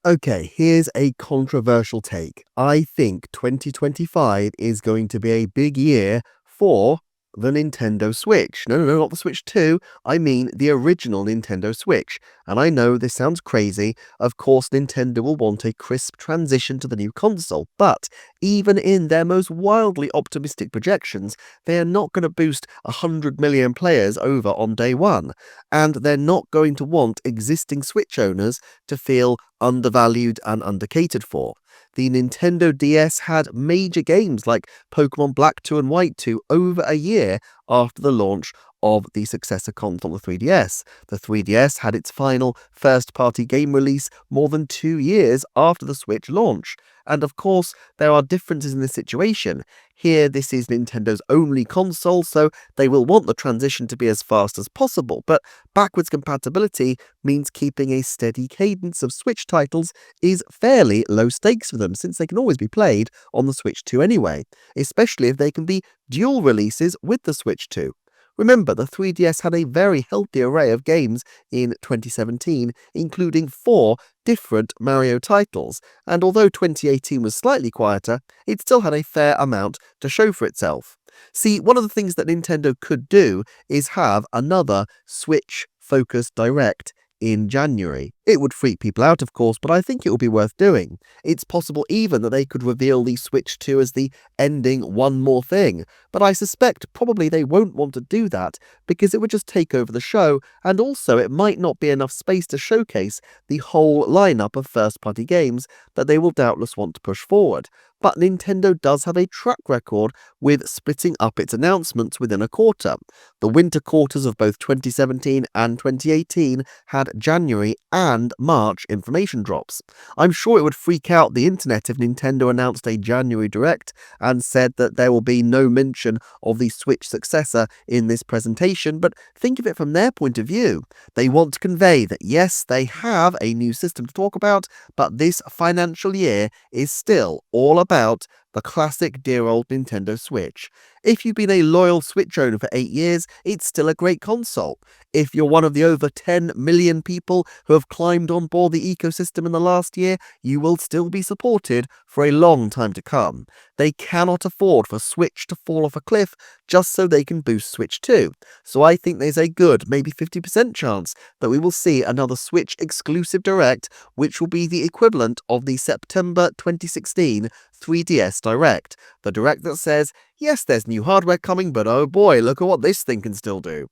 Okay, here's a controversial take. I think 2025 is going to be a big year for the Nintendo Switch. No, not the Switch 2. I mean the original Nintendo Switch. And I know this sounds crazy. Of course, Nintendo will want a crisp transition to the new console. But even in their most wildly optimistic projections, they are not going to boost 100 million players over on day one. And they're not going to want existing Switch owners to feel undervalued and undercatered for. The Nintendo DS had major games like Pokemon Black 2 and White 2 over a year after the launch of the successor console, the 3DS. The 3DS had its final first-party game release more than 2 years after the Switch launch. And of course, there are differences in this situation. Here, this is Nintendo's only console, so they will want the transition to be as fast as possible, but backwards compatibility means keeping a steady cadence of Switch titles is fairly low stakes for them, since they can always be played on the Switch 2 anyway, especially if they can be dual releases with the Switch 2. Remember, the 3DS had a very healthy array of games in 2017, including 4 different Mario titles, and although 2018 was slightly quieter, it still had a fair amount to show for itself. See, one of the things that Nintendo could do is have another Switch-focused Direct in January. It would freak people out, of course, but I think it would be worth doing. It's possible even that they could reveal the Switch 2 as the ending one more thing, but I suspect probably they won't want to do that because it would just take over the show, and also it might not be enough space to showcase the whole lineup of first-party games that they will doubtless want to push forward. But Nintendo does have a track record with splitting up its announcements within a quarter. The winter quarters of both 2017 and 2018 had January and March information drops. I'm sure it would freak out the internet if Nintendo announced a January Direct and said that there will be no mention of the Switch successor in this presentation, but think of it from their point of view. They want to convey that yes, they have a new system to talk about, but this financial year is still all about the classic dear old Nintendo Switch. If you've been a loyal Switch owner for 8 years, it's still a great console. If you're one of the over 10 million people who have climbed on board the ecosystem in the last year, you will still be supported for a long time to come. They cannot afford for Switch to fall off a cliff just so they can boost Switch 2. So I think there's a good, maybe 50% chance that we will see another Switch exclusive Direct, which will be the equivalent of the September 2016 3DS Direct. The Direct that says, yes, there's new hardware coming, but oh boy, look at what this thing can still do.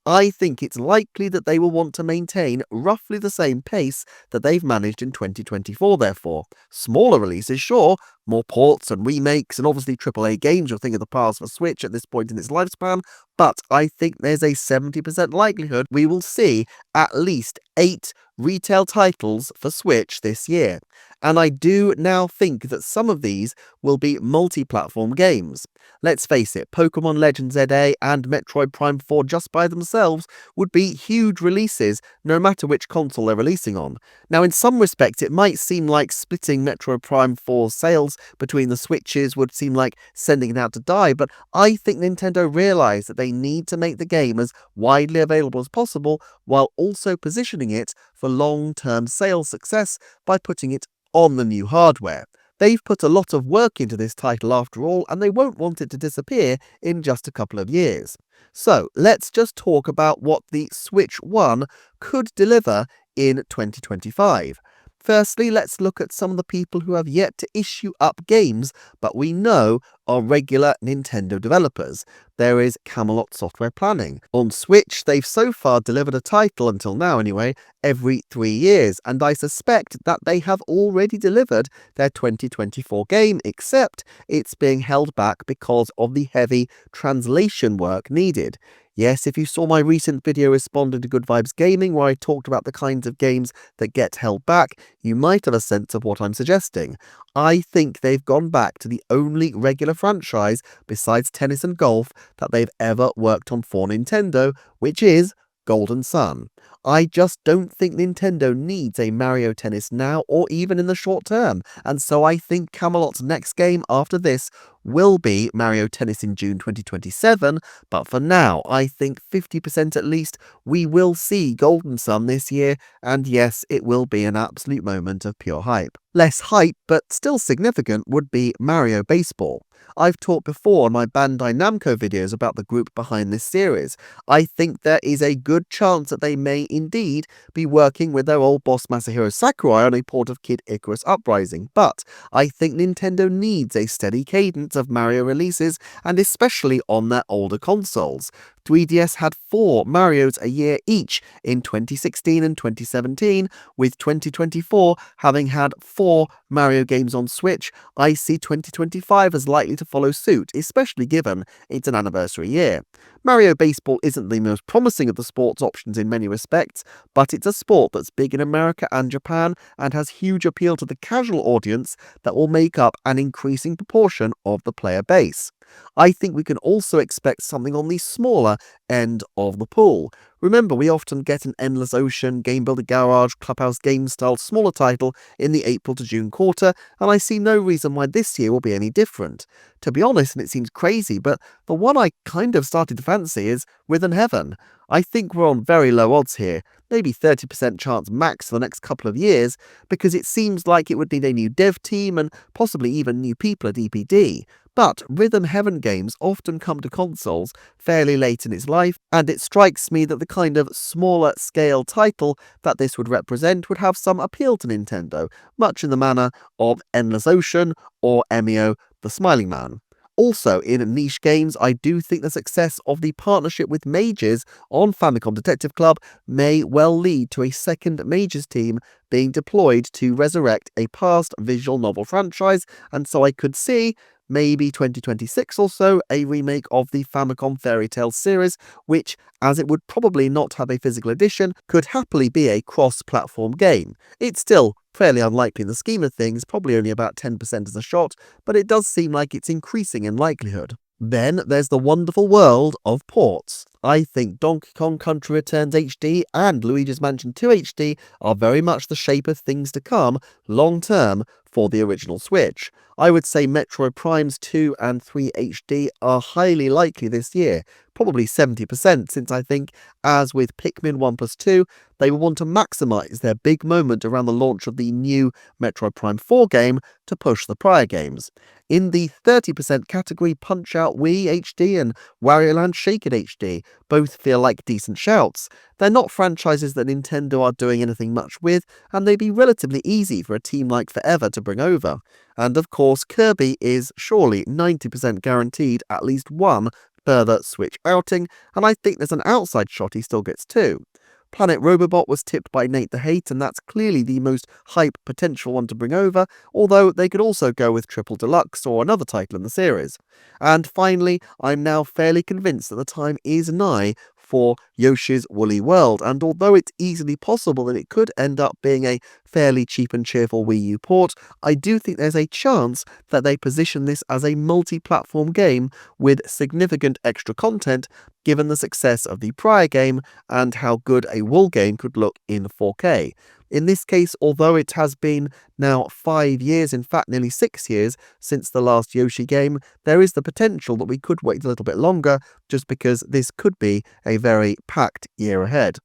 I think it's likely that they will want to maintain roughly the same pace that they've managed in 2024, therefore. Smaller releases, sure, more ports and remakes, and obviously AAA games are a thing of the past for Switch at this point in its lifespan, but I think there's a 70% likelihood we will see at least 8 retail titles for Switch this year. And I do now think that some of these will be multi-platform games. Let's face it, Pokemon Legends ZA and Metroid Prime 4 just by themselves would be huge releases no matter which console they're releasing on. Now in some respects it might seem like splitting Metroid Prime 4's sales between the Switches would seem like sending it out to die, but I think Nintendo realised that they need to make the game as widely available as possible while also positioning it for long-term sales success by putting it on the new hardware. They've put a lot of work into this title after all, and they won't want it to disappear in just a couple of years. So let's just talk about what the Switch 1 could deliver in 2025. Firstly, let's look at some of the people who have yet to issue up games, but we know are regular Nintendo developers. There is Camelot Software Planning. On Switch, they've so far delivered a title, until now anyway, every 3 years, and I suspect that they have already delivered their 2024 game, except it's being held back because of the heavy translation work needed. Yes, if you saw my recent video responding to Good Vibes Gaming where I talked about the kinds of games that get held back, you might have a sense of what I'm suggesting. I think they've gone back to the only regular franchise besides tennis and golf that they've ever worked on for Nintendo, which is Golden Sun. I just don't think Nintendo needs a Mario Tennis now or even in the short term, and so I think Camelot's next game after this will be Mario Tennis in June 2027, but for now, I think 50% at least we will see Golden Sun this year, and yes, it will be an absolute moment of pure hype. Less hype, but still significant, would be Mario Baseball. I've talked before on my Bandai Namco videos about the group behind this series. I think there is a good chance that they may indeed be working with their old boss Masahiro Sakurai on a port of Kid Icarus Uprising, but I think Nintendo needs a steady cadence of Mario releases, and especially on their older consoles. 3DS had 4 Marios a year each in 2016 and 2017, with 2024 having had 4 Mario games on Switch. I see 2025 as likely to follow suit, especially given it's an anniversary year. Mario Baseball isn't the most promising of the sports options in many respects, but it's a sport that's big in America and Japan and has huge appeal to the casual audience that will make up an increasing proportion of the player base. I think we can also expect something on the smaller end of the pool. Remember, we often get an Endless Ocean, Game Builder Garage, Clubhouse Game style smaller title in the April to June quarter, and I see no reason why this year will be any different. To be honest, and it seems crazy, but the one I kind of started to fancy is Rhythm Heaven. I think we're on very low odds here, maybe 30% chance max for the next couple of years, because it seems like it would need a new dev team and possibly even new people at EPD. But Rhythm Heaven games often come to consoles fairly late in its life, and it strikes me that the kind of smaller scale title that this would represent would have some appeal to Nintendo, much in the manner of Endless Ocean or Emio the Smiling Man. Also, in niche games, I do think the success of the partnership with Mages on Famicom Detective Club may well lead to a second Mages team being deployed to resurrect a past visual novel franchise, and so I could see maybe 2026 or so, a remake of the Famicom Fairy Tail series, which, as it would probably not have a physical edition, could happily be a cross-platform game. It's still fairly unlikely in the scheme of things, probably only about 10% as a shot, but it does seem like it's increasing in likelihood. Then there's the wonderful world of ports. I think Donkey Kong Country Returns HD and Luigi's Mansion 2 HD are very much the shape of things to come long term for the original Switch. I would say Metroid Primes 2 and 3 HD are highly likely this year, probably 70%, since I think, as with Pikmin 1 plus 2, they will want to maximise their big moment around the launch of the new Metroid Prime 4 game to push the prior games. In the 30% category, Punch-Out Wii HD and Wario Land Shake It HD both feel like decent shouts. They're not franchises that Nintendo are doing anything much with, and they'd be relatively easy for a team like Forever to bring over. And of course, Kirby is surely 90% guaranteed at least one further Switch outing, and I think there's an outside shot he still gets too. Planet Robobot was tipped by Nate the Hate, and that's clearly the most hype potential one to bring over, although they could also go with Triple Deluxe or another title in the series. And finally, I'm now fairly convinced that the time is nigh for Yoshi's Woolly World, and although it's easily possible that it could end up being a fairly cheap and cheerful Wii U port, I do think there's a chance that they position this as a multi-platform game with significant extra content, given the success of the prior game and how good a Wool game could look in 4K. In this case, although it has been now 5 years, in fact nearly 6 years, since the last Yoshi game, there is the potential that we could wait a little bit longer, just because this could be a very packed year ahead.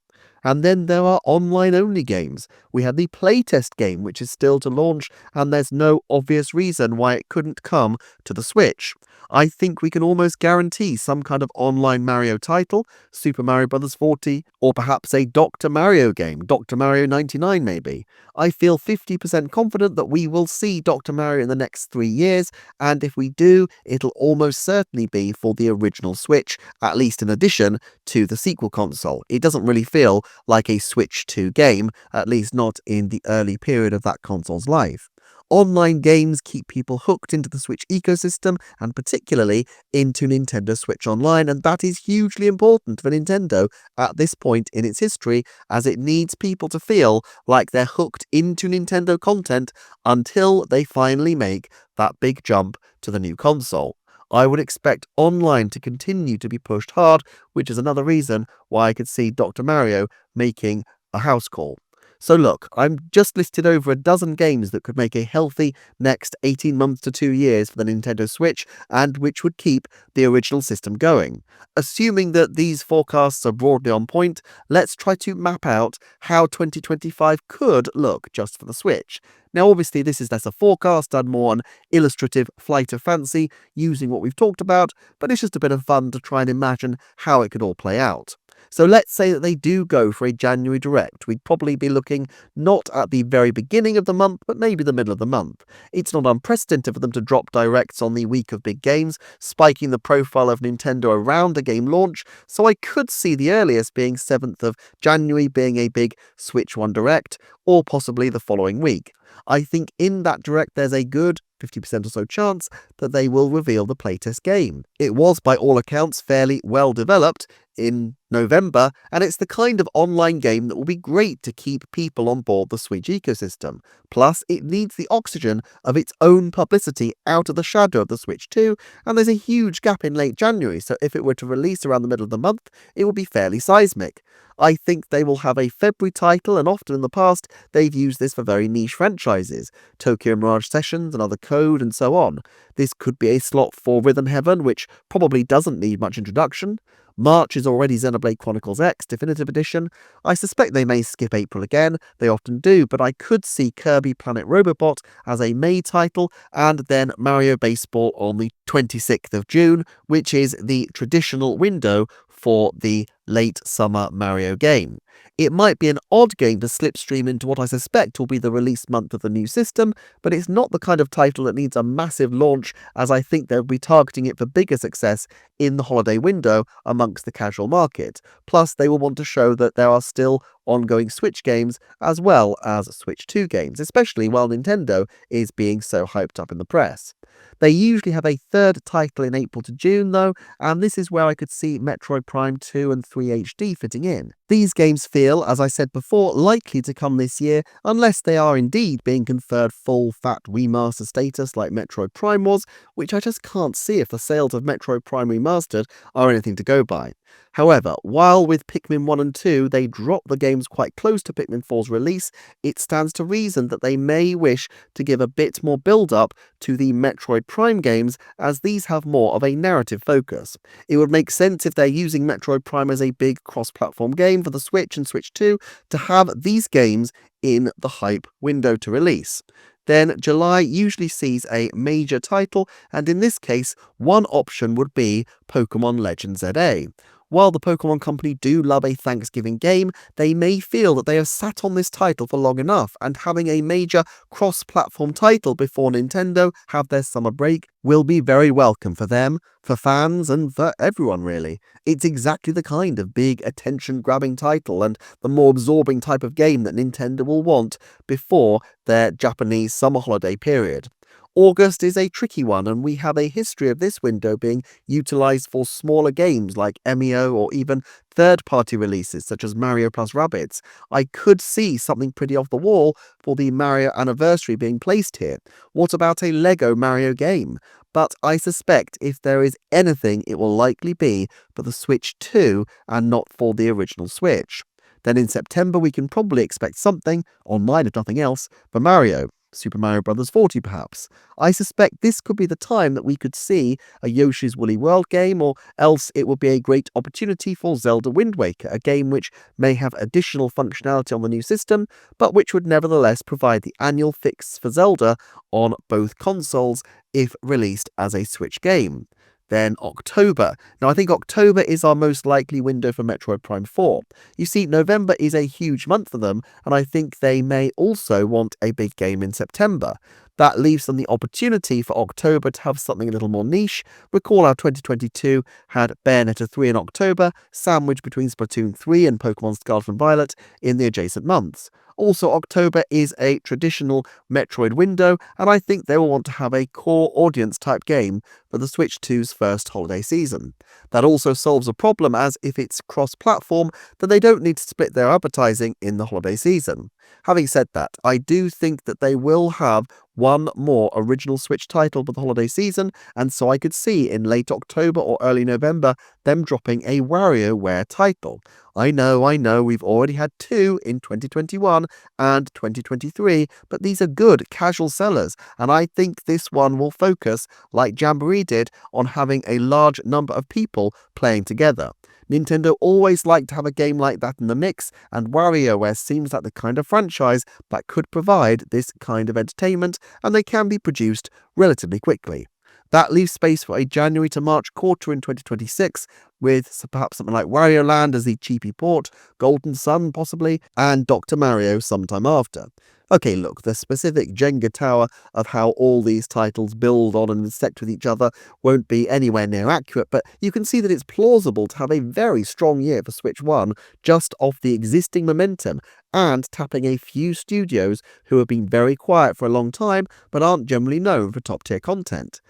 And then there are online-only games. We had the playtest game, which is still to launch, and there's no obvious reason why it couldn't come to the Switch. I think we can almost guarantee some kind of online Mario title, Super Mario Bros. 40, or perhaps a Dr. Mario game, Dr. Mario 99 maybe. I feel 50% confident that we will see Dr. Mario in the next 3 years, and if we do, it'll almost certainly be for the original Switch, at least in addition to the sequel console. It doesn't really feel like a Switch 2 game, at least not in the early period of that console's life. Online games keep people hooked into the Switch ecosystem, and particularly into Nintendo Switch Online, and that is hugely important for Nintendo at this point in its history, as it needs people to feel like they're hooked into Nintendo content until they finally make that big jump to the new console. I would expect online to continue to be pushed hard, which is another reason why I could see Dr. Mario making a house call. So look, I'm just listed over a dozen games that could make a healthy next 18 months to 2 years for the Nintendo Switch and which would keep the original system going. Assuming that these forecasts are broadly on point, let's try to map out how 2025 could look just for the Switch. Now, obviously, this is less a forecast and more an illustrative flight of fancy using what we've talked about, but it's just a bit of fun to try and imagine how it could all play out. So let's say that they do go for a January Direct. We'd probably be looking not at the very beginning of the month, but maybe the middle of the month. It's not unprecedented for them to drop Directs on the week of big games, spiking the profile of Nintendo around a game launch, so I could see the earliest being 7th of January being a big Switch 1 Direct, or possibly the following week. I think in that Direct there's a good 50% or so chance that they will reveal the playtest game. It was, by all accounts, fairly well developed in November, and it's the kind of online game that will be great to keep people on board the Switch ecosystem. Plus, it needs the oxygen of its own publicity out of the shadow of the Switch 2, and there's a huge gap in late January, so if it were to release around the middle of the month, it would be fairly seismic. I think they will have a February title, and often in the past, they've used this for very niche franchises, Tokyo Mirage Sessions, Another Code, and so on. This could be a slot for Rhythm Heaven, which probably doesn't need much introduction. March is already Xenoblade Chronicles X Definitive Edition. I suspect they may skip April again, they often do, but I could see Kirby Planet Robobot as a May title, and then Mario Baseball on the 26th of June, which is the traditional window for the late summer Mario game. It might be an odd game to slipstream into what I suspect will be the release month of the new system, but it's not the kind of title that needs a massive launch, as I think they'll be targeting it for bigger success in the holiday window amongst the casual market. Plus, they will want to show that there are still ongoing Switch games as well as Switch 2 games, especially while Nintendo is being so hyped up in the press. They usually have a third title in April to June though, and this is where I could see Metroid Prime 2 and 3 HD fitting in. These games feel, as I said before, likely to come this year unless they are indeed being conferred full fat remaster status like Metroid Prime was, which I just can't see if the sales of Metroid Prime Remastered are anything to go by. However, while with Pikmin 1 and 2 they dropped the games quite close to Pikmin 4's release, it stands to reason that they may wish to give a bit more build-up to the Metroid Prime games, as these have more of a narrative focus. It would make sense if they're using Metroid Prime as a big cross-platform game for the Switch and Switch 2 to have these games in the hype window to release. Then July usually sees a major title, and in this case, one option would be Pokemon Legend ZA. While the Pokemon Company do love a Thanksgiving game, they may feel that they have sat on this title for long enough, and having a major cross-platform title before Nintendo have their summer break will be very welcome for them, for fans, and for everyone really. It's exactly the kind of big attention-grabbing title and the more absorbing type of game that Nintendo will want before their Japanese summer holiday period. August is a tricky one, and we have a history of this window being utilised for smaller games like MEO or even third-party releases such as Mario plus Rabbids. I could see something pretty off the wall for the Mario anniversary being placed here. What about a Lego Mario game? But I suspect if there is anything, it will likely be for the Switch 2 and not for the original Switch. Then in September we can probably expect something, online if nothing else, for Mario. Super Mario Bros. 40 perhaps. I suspect this could be the time that we could see a Yoshi's Woolly World game, or else it would be a great opportunity for Zelda Wind Waker, a game which may have additional functionality on the new system, but which would nevertheless provide the annual fix for Zelda on both consoles if released as a Switch game. Then October. Now I think October is our most likely window for Metroid Prime 4. You see, November is a huge month for them, and I think they may also want a big game in September. That leaves them the opportunity for October to have something a little more niche. Recall how 2022 had Bayonetta 3 in October, sandwiched between Splatoon 3 and Pokemon Scarlet and Violet in the adjacent months. Also, October is a traditional Metroid window, and I think they will want to have a core audience type game for the Switch 2's first holiday season. That also solves a problem, as if it's cross-platform, then they don't need to split their advertising in the holiday season. Having said that, I do think that they will have one more original Switch title for the holiday season, and so I could see in late October or early November them dropping a WarioWare title. I know, we've already had two in 2021 and 2023, but these are good casual sellers, and I think this one will focus, like Jamboree did, on having a large number of people playing together. Nintendo always liked to have a game like that in the mix, and WarioWare seems like the kind of franchise that could provide this kind of entertainment, and they can be produced relatively quickly. That leaves space for a January to March quarter in 2026, with perhaps something like Wario Land as the cheapy port, Golden Sun possibly, and Dr. Mario sometime after. Okay, look, the specific Jenga tower of how all these titles build on and intersect with each other won't be anywhere near accurate, but you can see that it's plausible to have a very strong year for Switch 1 just off the existing momentum and tapping a few studios who have been very quiet for a long time but aren't generally known for top-tier content.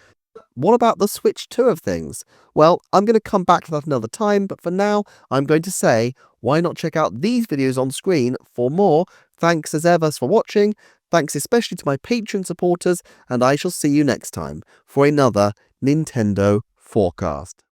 What about the Switch 2 of things? Well, I'm going to come back to that another time, but for now, I'm going to say, why not check out these videos on screen for more? Thanks as ever for watching, thanks especially to my Patreon supporters, and I shall see you next time for another Nintendo Forecast.